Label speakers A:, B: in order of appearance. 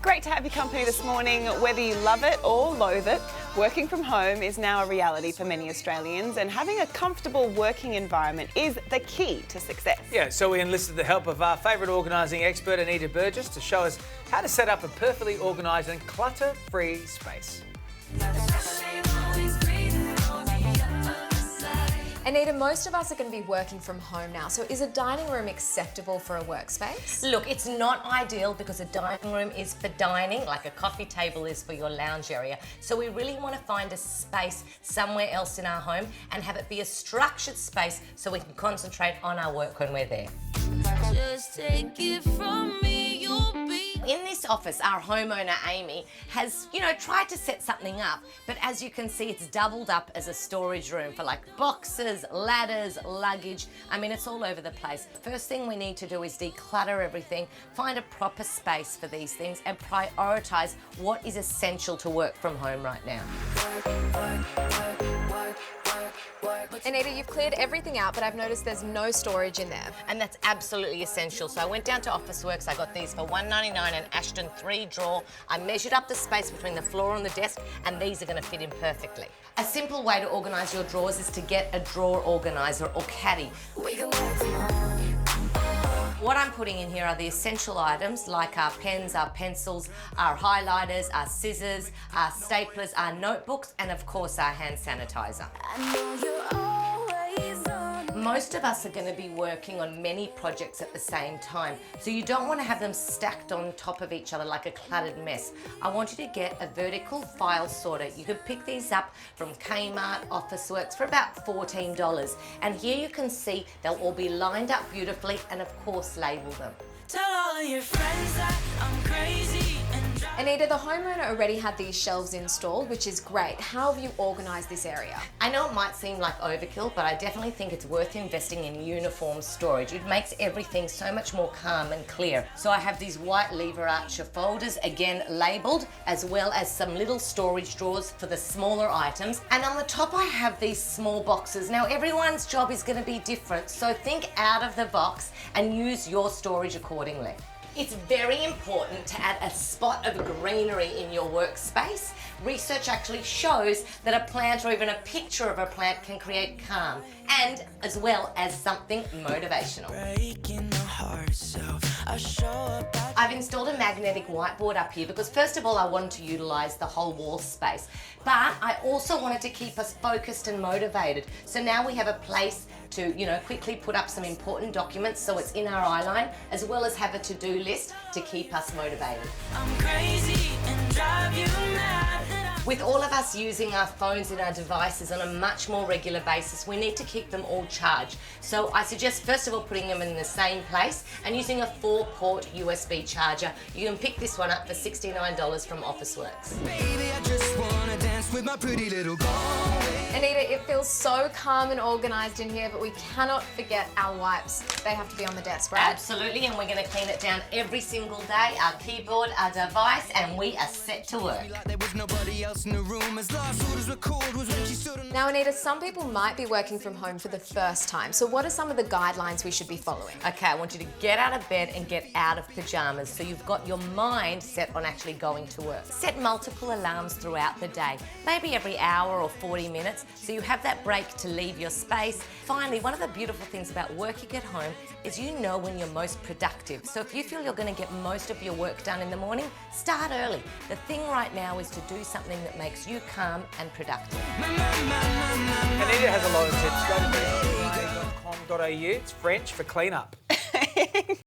A: Great to have your company this morning. Whether you love it or loathe it, working from home is now a reality for many Australians, and having a comfortable working environment is the key to success.
B: Yeah, so we enlisted the help of our favourite organising expert, Anita Birges, to show us how to set up a perfectly organised and clutter-free space.
C: Anita, most of us are going to be working from home now, so is a dining room acceptable for a workspace?
D: Look, it's not ideal because a dining room is for dining, like a coffee table is for your lounge area. So we really want to find a space somewhere else in our home and have it be a structured space so we can concentrate on our work when we're there.
E: Just take it from me, you'll be.
D: In this office, our homeowner, Amy, has, tried to set something up, but as you can see, it's doubled up as a storage room for like boxes, ladders, luggage. I mean, it's all over the place. First thing we need to do is declutter everything, find a proper space for these things, and prioritise what is essential to work from home right now.
C: Anita, you've cleared everything out, but I've noticed there's no storage in there.
D: And that's absolutely essential. So I went down to Officeworks, I got these for $1.99 an Ashton 3-drawer. I measured up the space between the floor and the desk, and these are going to fit in perfectly. A simple way to organise your drawers is to get a drawer organiser or caddy. What I'm putting in here are the essential items like our pens, our pencils, our highlighters, our scissors, our staplers, our notebooks, and of course our hand sanitizer. Most of us are going to be working on many projects at the same time, so you don't want to have them stacked on top of each other like a cluttered mess. I want you to get a vertical file sorter. You can pick these up from Kmart, Officeworks for about $14. And here you can see they'll all be lined up beautifully and of course label them.
E: Tell all of your friends that I'm crazy and
C: Anita, the homeowner already had these shelves installed, which is great. How have you organised this area?
D: I know it might seem like overkill, but I definitely think it's worth investing in uniform storage. It makes everything so much more calm and clear. So I have these white lever archer folders, again labelled, as well as some little storage drawers for the smaller items. And on the top I have these small boxes. Now everyone's job is going to be different, so think out of the box and use your storage accordingly. It's very important to add a spot of greenery in your workspace. Research actually shows that a plant or even a picture of a plant can create calm, and as well as something motivational. I've installed a magnetic whiteboard up here because first of all I wanted to utilise the whole wall space, but I also wanted to keep us focused and motivated. So now we have a place to quickly put up some important documents so it's in our eye line, as well as have a to-do list to keep us motivated.
E: I'm crazy and drive you mad.
D: With all of us using our phones and our devices on a much more regular basis, we need to keep them all charged. So I suggest first of all putting them in the same place and using a 4-port USB charger. You can pick this one up for $69 from Officeworks.
F: Baby, I just wanna dance with my pretty little Galway.
C: Anita, it feels so calm and organised in here, but we cannot forget our wipes. They have to be on the desk, right?
D: Absolutely, and we're going to clean it down every single day, our keyboard, our device, and we are set to work.
F: Like there was nobody else in the room. As last orders were called was when she stood on.
C: Now, Anita, some people might be working from home for the first time, so what are some of the guidelines we should be following?
D: Okay, I want you to get out of bed and get out of pyjamas so you've got your mind set on actually going to work. Set multiple alarms throughout the day, maybe every hour or 40 minutes, so you have that break to leave your space. Finally, one of the beautiful things about working at home is you know when you're most productive. So if you feel you're going to get most of your work done in the morning, start early. The thing right now is to do something that makes you calm and productive.
B: Anita has a lot of tips. Go to decluttering.com.au. It's French for clean up.